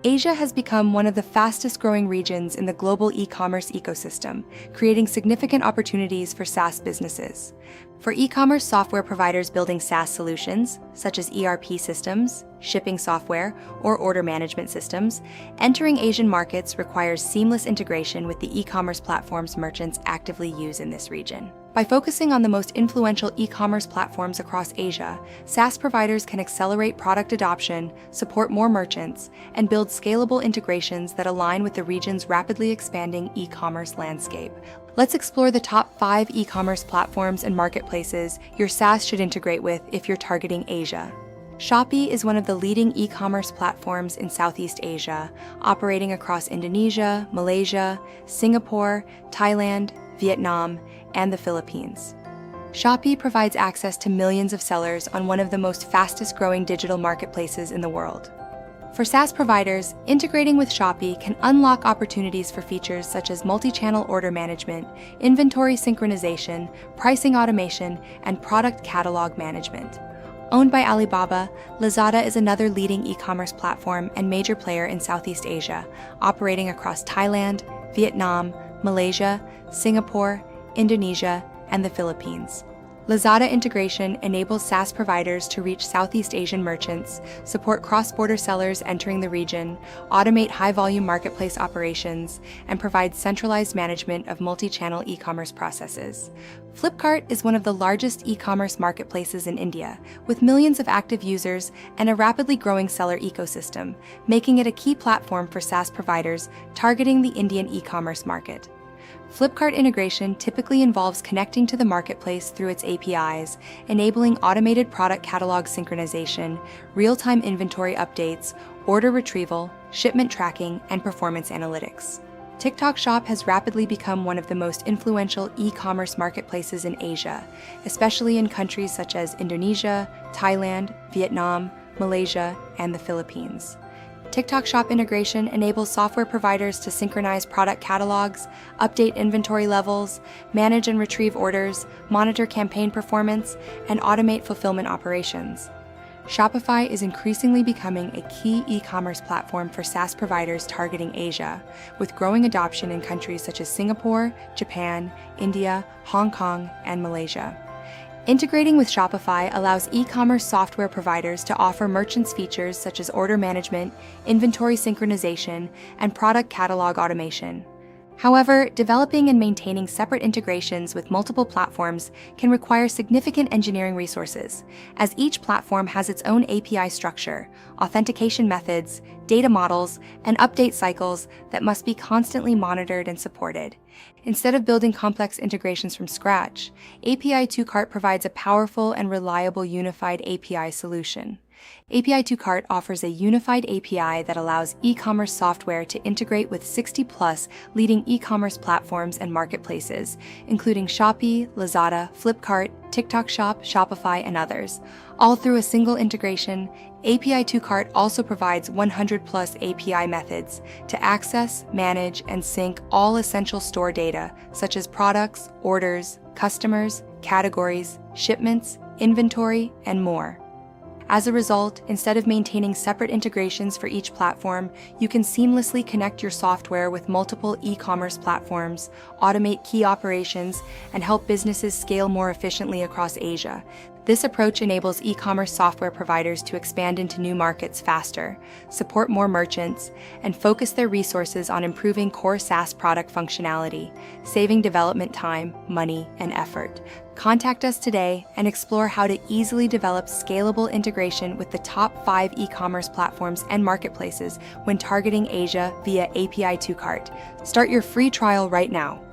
Asia has become one of the fastest-growing regions in the global e-commerce ecosystem, creating significant opportunities for SaaS businesses. For e-commerce software providers building SaaS solutions, such as ERP systems, shipping software, or order management systems, entering Asian markets requires seamless integration with the e-commerce platforms merchants actively use in this region. By focusing on the most influential e-commerce platforms across Asia, SaaS providers can accelerate product adoption, support more merchants, and build scalable integrations that align with the region's rapidly expanding e-commerce landscape. Let's explore the top 5 e-commerce platforms and marketplaces your SaaS should integrate with if you're targeting Asia. Shopee is one of the leading e-commerce platforms in Southeast Asia, operating across Indonesia, Malaysia, Singapore, Thailand, Vietnam, and the Philippines. Shopee provides access to millions of sellers on one of the most fastest-growing digital marketplaces in the world. For SaaS providers, integrating with Shopee can unlock opportunities for features such as multi-channel order management, inventory synchronization, pricing automation, and product catalog management. Owned by Alibaba, Lazada is another leading e-commerce platform and major player in Southeast Asia, operating across Thailand, Vietnam, Malaysia, Singapore, Indonesia, and the Philippines. Lazada integration enables SaaS providers to reach Southeast Asian merchants, support cross-border sellers entering the region, automate high-volume marketplace operations, and provide centralized management of multi-channel e-commerce processes. Flipkart is one of the largest e-commerce marketplaces in India, with millions of active users and a rapidly growing seller ecosystem, making it a key platform for SaaS providers targeting the Indian e-commerce market. Flipkart integration typically involves connecting to the marketplace through its APIs, enabling automated product catalog synchronization, real-time inventory updates, order retrieval, shipment tracking, and performance analytics. TikTok Shop has rapidly become one of the most influential e-commerce marketplaces in Asia, especially in countries such as Indonesia, Thailand, Vietnam, Malaysia, and the Philippines. TikTok Shop integration enables software providers to synchronize product catalogs, update inventory levels, manage and retrieve orders, monitor campaign performance, and automate fulfillment operations. Shopify is increasingly becoming a key e-commerce platform for SaaS providers targeting Asia, with growing adoption in countries such as Singapore, Japan, India, Hong Kong, and Malaysia. Integrating with Shopify allows e-commerce software providers to offer merchants features such as order management, inventory synchronization, and product catalog automation. However, developing and maintaining separate integrations with multiple platforms can require significant engineering resources, as each platform has its own API structure, authentication methods, data models, and update cycles that must be constantly monitored and supported. Instead of building complex integrations from scratch, API 2Cart provides a powerful and reliable unified API solution. API 2Cart offers a unified API that allows e-commerce software to integrate with 60+ leading e-commerce platforms and marketplaces, including Shopee, Lazada, Flipkart, TikTok Shop, Shopify, and others. All through a single integration, API 2Cart also provides 100+ API methods to access, manage, and sync all essential store data, such as products, orders, customers, categories, shipments, inventory, and more. As a result, instead of maintaining separate integrations for each platform, you can seamlessly connect your software with multiple e-commerce platforms, automate key operations, and help businesses scale more efficiently across Asia. This approach enables e-commerce software providers to expand into new markets faster, support more merchants, and focus their resources on improving core SaaS product functionality, saving development time, money, and effort. Contact us today and explore how to easily develop scalable integration with the top 5 e-commerce platforms and marketplaces when targeting Asia via API 2Cart. Start your free trial right now.